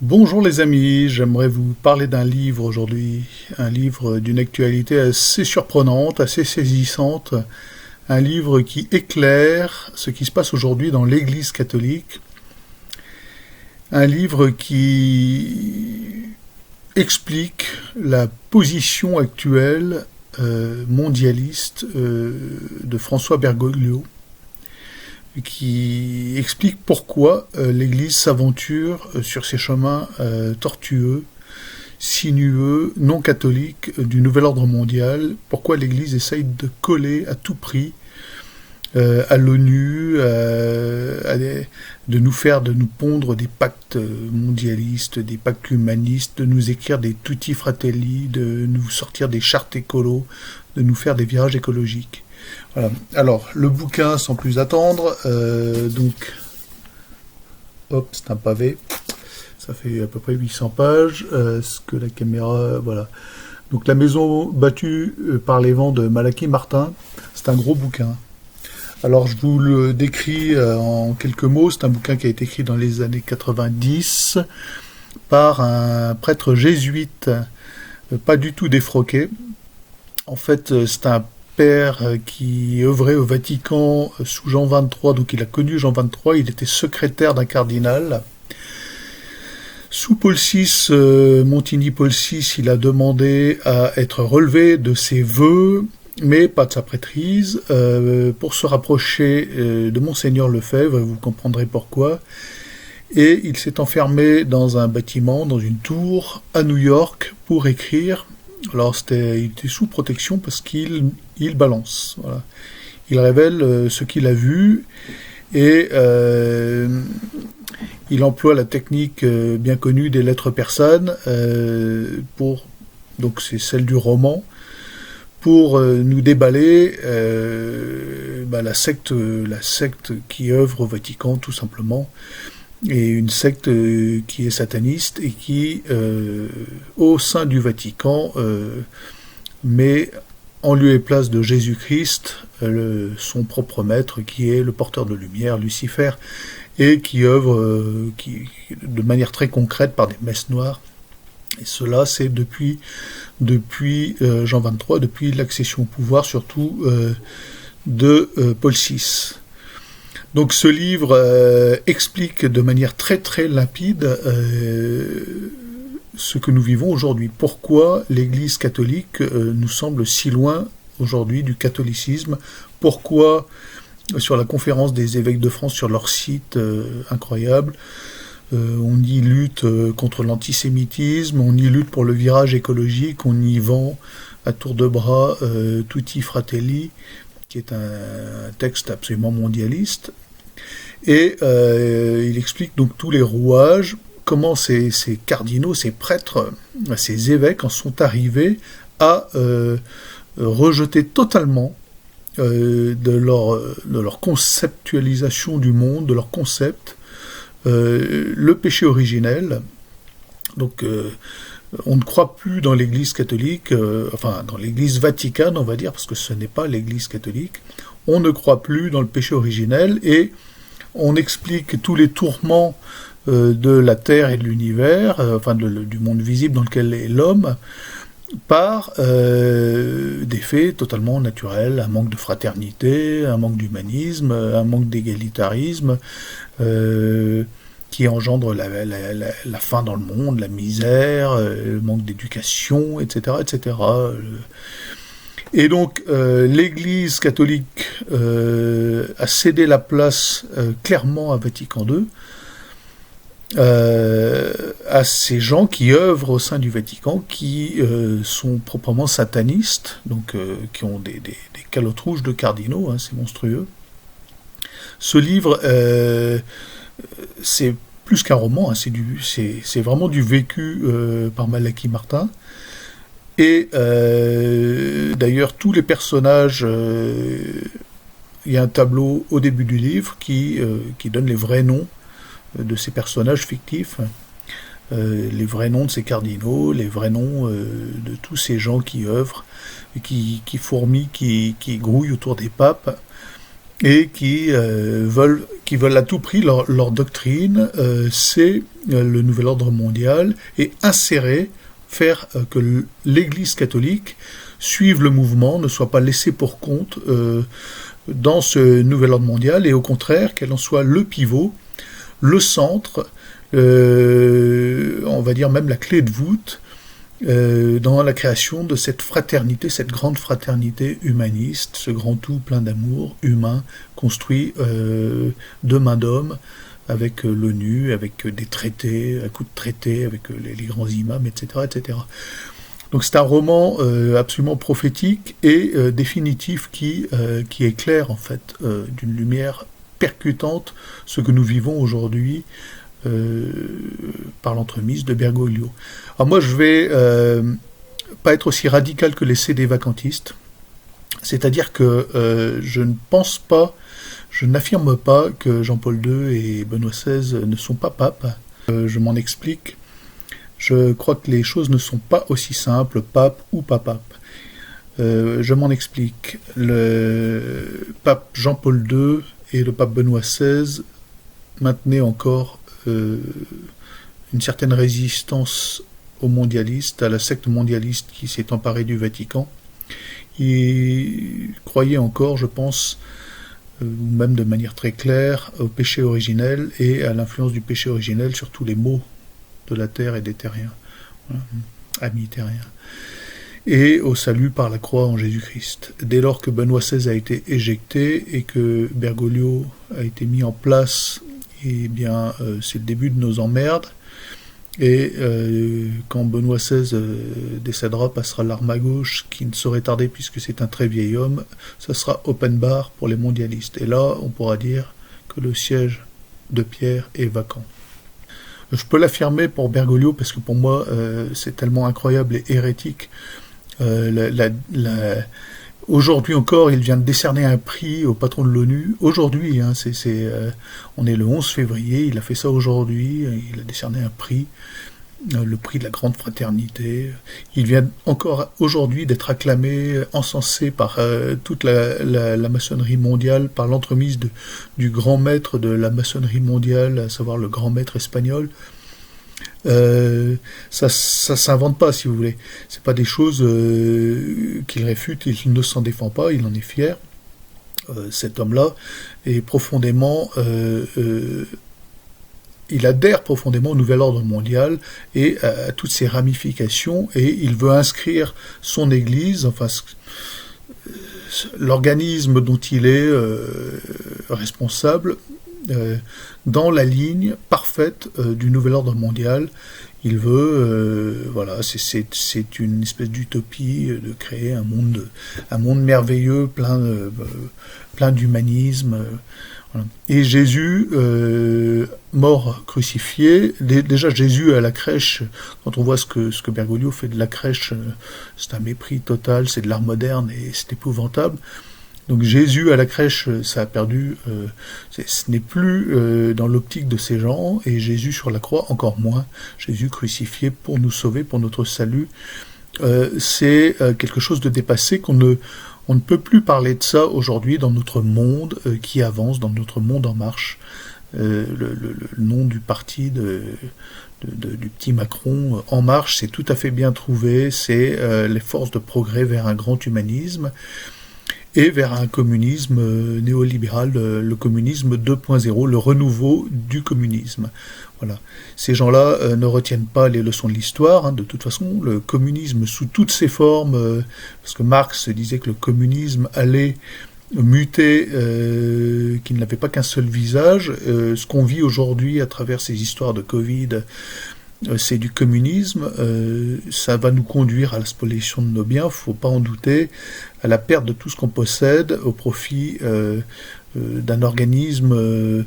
Bonjour les amis, j'aimerais vous parler d'un livre aujourd'hui, un livre d'une actualité assez surprenante, assez saisissante, un livre qui éclaire ce qui se passe aujourd'hui dans l'Église catholique, un livre qui explique la position actuelle mondialiste de François Bergoglio, qui explique pourquoi l'Église s'aventure sur ces chemins tortueux, sinueux, non catholiques du nouvel ordre mondial, pourquoi l'Église essaye de coller à tout prix à l'ONU, de nous pondre des pactes mondialistes, des pactes humanistes, de nous écrire des tutti fratelli, de nous sortir des chartes écolo, de nous faire des virages écologiques. Voilà. Alors, le bouquin, sans plus attendre, hop, c'est un pavé, ça fait à peu près 800 pages, ce que la caméra, voilà. Donc, La maison battue par les vents de Malachi Martin, c'est un gros bouquin. Alors, je vous le décris en quelques mots, c'est un bouquin qui a été écrit dans les années 90 par un prêtre jésuite, pas du tout défroqué. En fait, c'est un père qui œuvrait au Vatican sous Jean XXIII, donc il a connu Jean XXIII, il était secrétaire d'un cardinal. Sous Paul VI, Montigny-Paul VI, il a demandé à être relevé de ses vœux, mais pas de sa prêtrise, pour se rapprocher de Monseigneur Lefebvre, vous comprendrez pourquoi. Et il s'est enfermé dans un bâtiment, dans une tour, à New York, pour écrire. Alors il était sous protection parce qu'il balance. Voilà. Il révèle ce qu'il a vu et il emploie la technique bien connue des lettres persanes donc c'est celle du roman, pour nous déballer la secte qui œuvre au Vatican tout simplement, et une secte qui est sataniste et qui, au sein du Vatican, met en lieu et place de Jésus-Christ son propre maître, qui est le porteur de lumière, Lucifer, et qui œuvre de manière très concrète par des messes noires. Et cela, c'est depuis Jean XXIII, depuis l'accession au pouvoir, surtout de Paul VI. Donc ce livre explique de manière très très limpide ce que nous vivons aujourd'hui. Pourquoi l'Église catholique nous semble si loin aujourd'hui du catholicisme. Pourquoi, sur la conférence des évêques de France, sur leur site incroyable, on y lutte contre l'antisémitisme, on y lutte pour le virage écologique, on y vend à tour de bras Tutti Fratelli, qui est un texte absolument mondialiste, et il explique donc tous les rouages, comment ces cardinaux, ces prêtres, ces évêques en sont arrivés à rejeter totalement de leur conceptualisation du monde, de leur concept, le péché originel. Donc on ne croit plus dans l'Église catholique, dans l'Église vaticane, on va dire, parce que ce n'est pas l'Église catholique. On ne croit plus dans le péché originel, et on explique tous les tourments de la Terre et de l'univers, du monde visible dans lequel est l'homme, par des faits totalement naturels, un manque de fraternité, un manque d'humanisme, un manque d'égalitarisme, qui engendre la faim dans le monde, la misère, le manque d'éducation, etc., etc. Et donc l'Église catholique a cédé la place clairement à Vatican II, à ces gens qui œuvrent au sein du Vatican, qui sont proprement satanistes, donc qui ont des calottes rouges de cardinaux, c'est monstrueux. Ce livre, c'est plus qu'un roman, c'est vraiment du vécu par Malachi Martin. Et d'ailleurs, tous les personnages, il y a un tableau au début du livre qui donne les vrais noms de ces personnages fictifs, les vrais noms de ces cardinaux, les vrais noms de tous ces gens qui œuvrent, qui fourmillent, qui grouillent autour des papes, et qui veulent à tout prix leur doctrine, c'est le nouvel ordre mondial, et faire que l'Église catholique suive le mouvement, ne soit pas laissée pour compte dans ce nouvel ordre mondial, et au contraire qu'elle en soit le pivot, le centre, on va dire même la clé de voûte dans la création de cette fraternité, cette grande fraternité humaniste, ce grand tout plein d'amour humain, construit de main d'homme, avec l'ONU, avec des traités, à coups de traités, avec les grands imams, etc., etc. Donc c'est un roman absolument prophétique et définitif qui éclaire en fait d'une lumière percutante ce que nous vivons aujourd'hui par l'entremise de Bergoglio. Alors moi je vais pas être aussi radical que les CD vacantistes, c'est-à-dire que je n'affirme pas que Jean-Paul II et Benoît XVI ne sont pas papes. Je m'en explique. Je crois que les choses ne sont pas aussi simples, pape ou pas pape. Je m'en explique. Le pape Jean-Paul II et le pape Benoît XVI maintenaient encore une certaine résistance aux mondialistes, à la secte mondialiste qui s'est emparée du Vatican. Ils croyaient encore, je pense, ou même de manière très claire, au péché originel et à l'influence du péché originel sur tous les maux de la terre et des terriens, voilà, amis terriens, et au salut par la croix en Jésus-Christ. Dès lors que Benoît XVI a été éjecté et que Bergoglio a été mis en place, eh bien, c'est le début de nos emmerdes. Et quand Benoît XVI décédera, passera l'arme à gauche, qui ne saurait tarder puisque c'est un très vieil homme, ça sera open bar pour les mondialistes. Et là, on pourra dire que le siège de Pierre est vacant. Je peux l'affirmer pour Bergoglio parce que pour moi, c'est tellement incroyable et hérétique. Aujourd'hui encore, il vient de décerner un prix au patron de l'ONU. Aujourd'hui, hein, on est le 11 février, il a fait ça aujourd'hui, il a décerné un prix, le prix de la grande fraternité. Il vient encore aujourd'hui d'être acclamé, encensé par toute la maçonnerie mondiale, par l'entremise du grand maître de la maçonnerie mondiale, à savoir le grand maître espagnol. Ça s'invente pas, si vous voulez. C'est pas des choses qu'il réfute, il ne s'en défend pas, il en est fier. Cet homme-là est profondément, il adhère profondément au nouvel ordre mondial et à toutes ses ramifications, et il veut inscrire son Église, enfin l'organisme dont il est responsable, dans la ligne parfaite du nouvel ordre mondial. Il veut, voilà, c'est une espèce d'utopie de créer un monde merveilleux, plein d'humanisme. Voilà. Et Jésus, mort crucifié, déjà Jésus à la crèche, quand on voit ce que Bergoglio fait de la crèche, c'est un mépris total, c'est de l'art moderne et c'est épouvantable. Donc Jésus à la crèche, ça a perdu, ce n'est plus dans l'optique de ces gens, et Jésus sur la croix encore moins. Jésus crucifié pour nous sauver, pour notre salut, c'est quelque chose de dépassé on ne peut plus parler de ça aujourd'hui dans notre monde qui avance, dans notre monde en marche. Le nom du parti du petit Macron, En Marche, c'est tout à fait bien trouvé, c'est les forces de progrès vers un grand humanisme et vers un communisme néolibéral, le communisme 2.0, le renouveau du communisme. Voilà. Ces gens-là ne retiennent pas les leçons de l'histoire, hein. De toute façon, le communisme sous toutes ses formes, parce que Marx disait que le communisme allait muter, qu'il n'avait pas qu'un seul visage. Ce qu'on vit aujourd'hui à travers ces histoires de Covid, c'est du communisme, ça va nous conduire à la spoliation de nos biens, il ne faut pas en douter, à la perte de tout ce qu'on possède au profit d'un organisme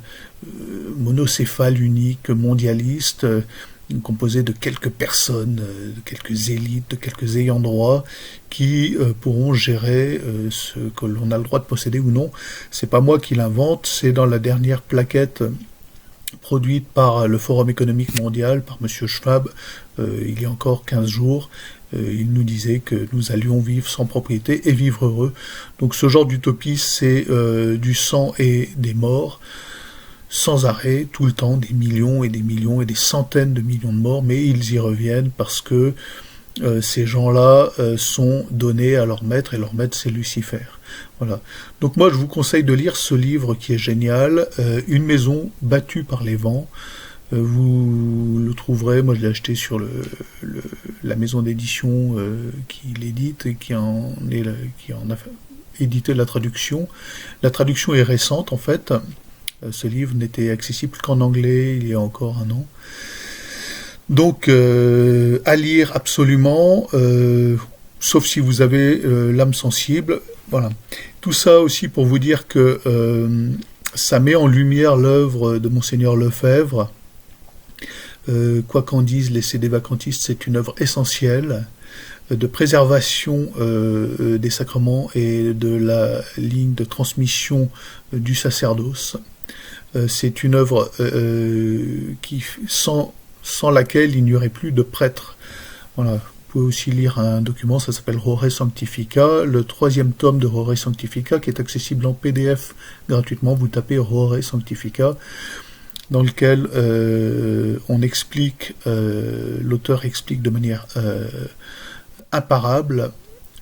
monocéphale, unique, mondialiste, composé de quelques personnes, de quelques élites, de quelques ayants droit, qui pourront gérer ce que l'on a le droit de posséder ou non. C'est pas moi qui l'invente, c'est dans la dernière plaquette produite par le Forum économique mondial, par Monsieur Schwab, il y a encore 15 jours. Il nous disait que nous allions vivre sans propriété et vivre heureux. Donc ce genre d'utopie, c'est du sang et des morts, sans arrêt, tout le temps, des millions et des centaines de millions de morts, mais ils y reviennent parce que ces gens-là sont donnés à leur maître, et leur maître c'est Lucifer. Voilà. Donc moi je vous conseille de lire ce livre qui est génial, Une maison battue par les vents. Vous le trouverez, moi je l'ai acheté sur la maison d'édition qui l'édite et qui en a édité la traduction. La traduction est récente en fait. Ce livre n'était accessible qu'en anglais il y a encore un an. Donc à lire absolument, sauf si vous avez l'âme sensible. Voilà. Tout ça aussi pour vous dire que ça met en lumière l'œuvre de Monseigneur Lefebvre. Quoi qu'en disent les CD vacantistes, c'est une œuvre essentielle de préservation des sacrements et de la ligne de transmission du sacerdoce. C'est une œuvre sans laquelle il n'y aurait plus de prêtres. Voilà. Vous pouvez aussi lire un document, ça s'appelle Rore Sanctifica, le 3e tome de Rore Sanctifica, qui est accessible en PDF gratuitement. Vous tapez Rore Sanctifica, dans lequel on explique, l'auteur explique de manière imparable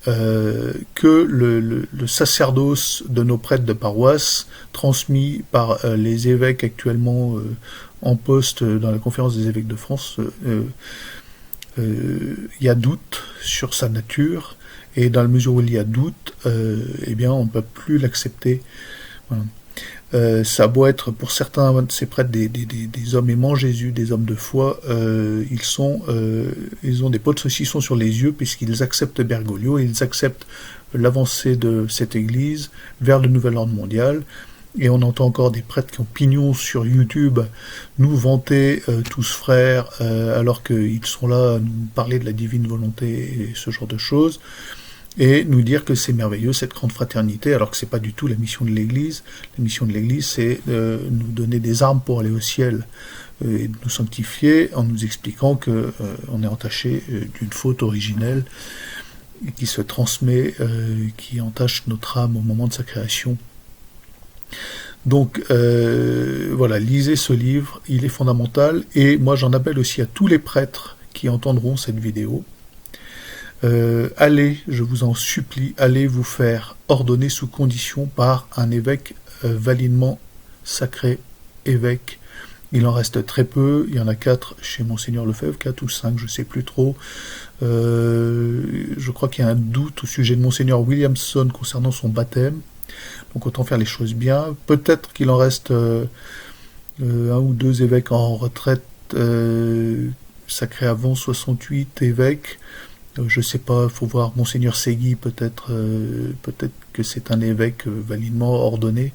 que le sacerdoce de nos prêtres de paroisse, transmis par les évêques actuellement en poste dans la conférence des évêques de France, il y a doute sur sa nature, et dans la mesure où il y a doute, eh bien on ne peut plus l'accepter. Voilà. Ça a beau être pour certains de ces prêtres des hommes aimant Jésus, des hommes de foi, ils ont des pots de saucisson sur les yeux puisqu'ils acceptent Bergoglio et ils acceptent l'avancée de cette église vers le nouvel ordre mondial. Et on entend encore des prêtres qui ont pignon sur YouTube nous vanter tous frères alors qu'ils sont là à nous parler de la divine volonté et ce genre de choses. Et nous dire que c'est merveilleux cette grande fraternité, alors que c'est pas du tout la mission de l'Église. La mission de l'Église, c'est nous donner des armes pour aller au ciel et de nous sanctifier en nous expliquant que on est entaché d'une faute originelle qui se transmet, qui entache notre âme au moment de sa création. Donc voilà, lisez ce livre, il est fondamental, et moi j'en appelle aussi à tous les prêtres qui entendront cette vidéo. Allez, je vous en supplie, allez vous faire ordonner sous condition par un évêque validement sacré évêque. Il en reste très peu, il y en a 4 chez Monseigneur Lefebvre, 4 ou 5, je ne sais plus trop. Je crois qu'il y a un doute au sujet de Monseigneur Williamson concernant son baptême, donc autant faire les choses bien. Peut-être qu'il en reste 1 ou 2 évêques en retraite sacrés avant 68 évêques. Je sais pas, il faut voir Monseigneur Segui, peut-être que c'est un évêque validement ordonné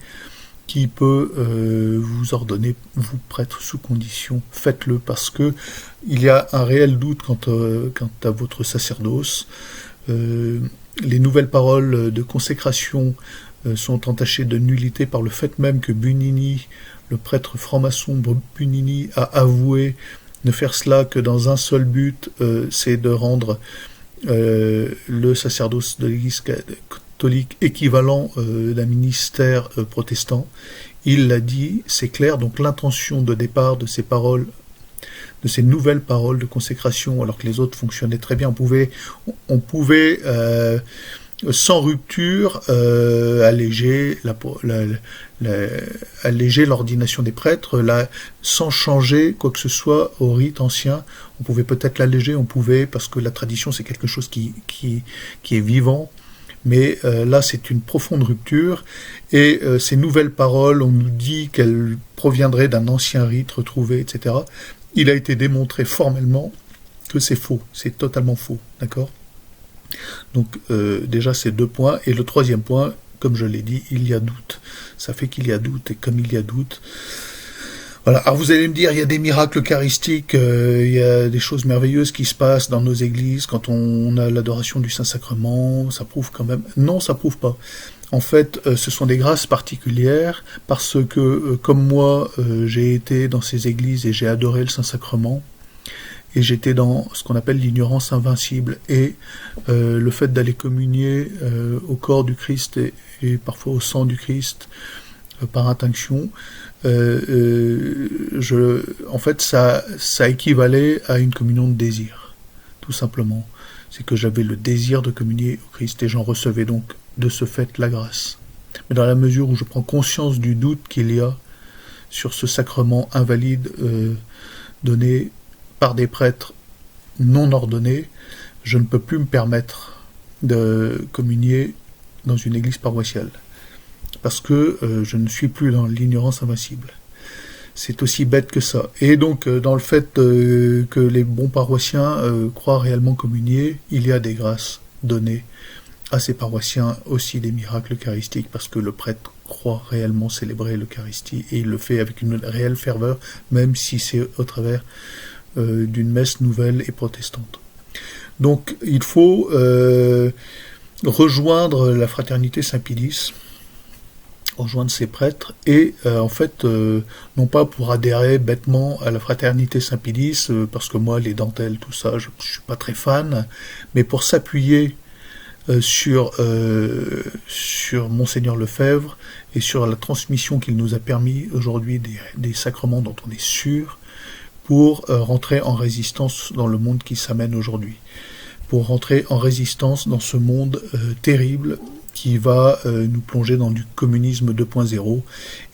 qui peut vous ordonner, vous prêtre sous condition. Faites-le parce que il y a un réel doute quant à votre sacerdoce. Les nouvelles paroles de consécration sont entachées de nullité par le fait même que Bunini, le prêtre franc-maçon Bunini, a avoué ne faire cela que dans un seul but, c'est de rendre le sacerdoce de l'Église catholique équivalent d'un ministère protestant. Il l'a dit, c'est clair, donc l'intention de départ de ces paroles, de ces nouvelles paroles de consécration, alors que les autres fonctionnaient très bien, on pouvait sans rupture alléger l'ordination des prêtres, sans changer quoi que ce soit au rite ancien. On pouvait peut-être l'alléger, on pouvait, parce que la tradition c'est quelque chose qui est vivant, mais là c'est une profonde rupture, et ces nouvelles paroles, on nous dit qu'elles proviendraient d'un ancien rite retrouvé, etc. Il a été démontré formellement que c'est faux, c'est totalement faux, d'accord ? Donc déjà ces 2 points, et le 3e point, comme je l'ai dit, il y a doute. Ça fait qu'il y a doute, et comme il y a doute, voilà. Alors vous allez me dire, il y a des miracles eucharistiques, il y a des choses merveilleuses qui se passent dans nos églises quand on a l'adoration du Saint-Sacrement, ça prouve quand même... Non, ça prouve pas. En fait, ce sont des grâces particulières parce que, comme moi, j'ai été dans ces églises et j'ai adoré le Saint-Sacrement, et j'étais dans ce qu'on appelle l'ignorance invincible, et le fait d'aller communier au corps du Christ et parfois au sang du Christ par intinction, en fait, ça équivalait à une communion de désir, tout simplement. C'est que j'avais le désir de communier au Christ et j'en recevais donc de ce fait la grâce. Mais dans la mesure où je prends conscience du doute qu'il y a sur ce sacrement invalide donné par des prêtres non ordonnés, je ne peux plus me permettre de communier dans une église paroissiale. Parce que je ne suis plus dans l'ignorance invincible. C'est aussi bête que ça. Et donc, dans le fait que les bons paroissiens croient réellement communier, il y a des grâces données à ces paroissiens, aussi des miracles eucharistiques, parce que le prêtre croit réellement célébrer l'Eucharistie, et il le fait avec une réelle ferveur, même si c'est au travers d'une messe nouvelle et protestante. Donc, il faut rejoindre la fraternité Saint-Pilice, rejoindre ces prêtres, et en fait, non pas pour adhérer bêtement à la fraternité Saint-Pilice, parce que moi, les dentelles, tout ça, je suis pas très fan, mais pour s'appuyer sur Monseigneur Lefebvre et sur la transmission qu'il nous a permis aujourd'hui des sacrements dont on est sûr, pour rentrer en résistance dans le monde qui s'amène aujourd'hui, pour rentrer en résistance dans ce monde terrible qui va nous plonger dans du communisme 2.0,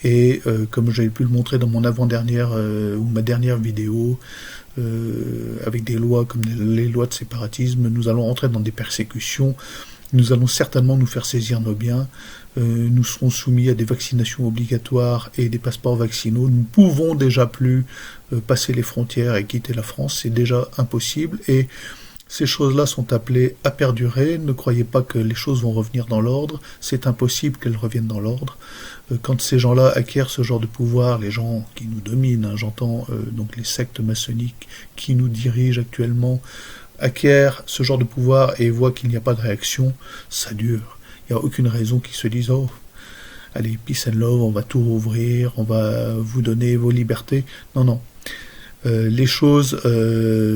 et comme j'avais pu le montrer dans mon avant-dernière ou ma dernière vidéo, avec des lois comme les lois de séparatisme, nous allons rentrer dans des persécutions, nous allons certainement nous faire saisir nos biens, nous serons soumis à des vaccinations obligatoires et des passeports vaccinaux, nous ne pouvons déjà plus passer les frontières et quitter la France, c'est déjà impossible, et ces choses-là sont appelées à perdurer. Ne croyez pas que les choses vont revenir dans l'ordre. C'est impossible qu'elles reviennent dans l'ordre. Quand ces gens-là acquièrent ce genre de pouvoir, les gens qui nous dominent, j'entends donc les sectes maçonniques qui nous dirigent actuellement, acquièrent ce genre de pouvoir et voient qu'il n'y a pas de réaction, ça dure. Il n'y a aucune raison qu'ils se disent « Oh, allez, peace and love, on va tout rouvrir, on va vous donner vos libertés. » Non, non. Les choses,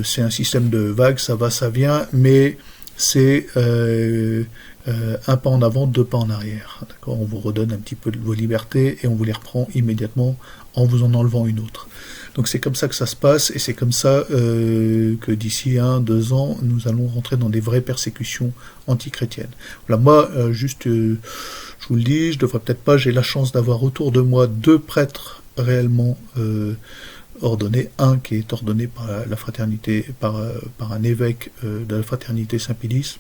c'est un système de vagues, ça va, ça vient, mais c'est un pas en avant, deux pas en arrière. D'accord ? On vous redonne un petit peu de vos libertés et on vous les reprend immédiatement en vous en enlevant une autre. Donc c'est comme ça que ça se passe, et c'est comme ça que d'ici 1-2 ans, nous allons rentrer dans des vraies persécutions antichrétiennes. Voilà, moi, juste, je vous le dis, je devrais peut-être pas, j'ai la chance d'avoir autour de moi 2 prêtres réellement ordonné, un qui est ordonné par la fraternité, par un évêque de la fraternité Saint-Pilice,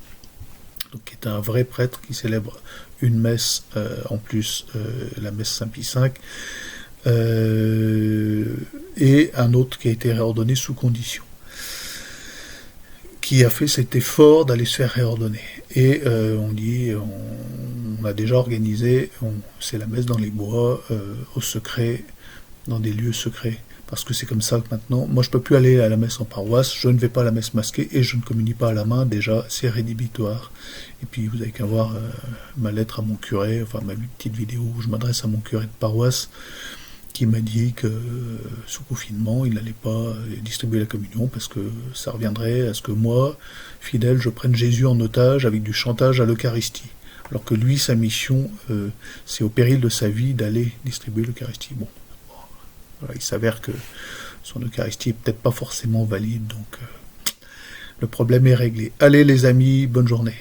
donc qui est un vrai prêtre qui célèbre une messe, en plus la messe Saint-Pie V, et un autre qui a été réordonné sous condition, qui a fait cet effort d'aller se faire réordonner. Et on a déjà organisé, c'est la messe dans les bois, au secret, dans des lieux secrets. Parce que c'est comme ça que maintenant, moi je peux plus aller à la messe en paroisse, je ne vais pas à la messe masquée et je ne communie pas à la main, déjà c'est rédhibitoire. Et puis vous avez qu'à voir ma lettre à mon curé, enfin ma petite vidéo où je m'adresse à mon curé de paroisse, qui m'a dit que sous confinement il n'allait pas distribuer la communion parce que ça reviendrait à ce que moi, fidèle, je prenne Jésus en otage avec du chantage à l'Eucharistie. Alors que lui, sa mission, c'est au péril de sa vie d'aller distribuer l'Eucharistie. Bon. Voilà, il s'avère que son Eucharistie n'est peut-être pas forcément valide, donc le problème est réglé. Allez les amis, bonne journée.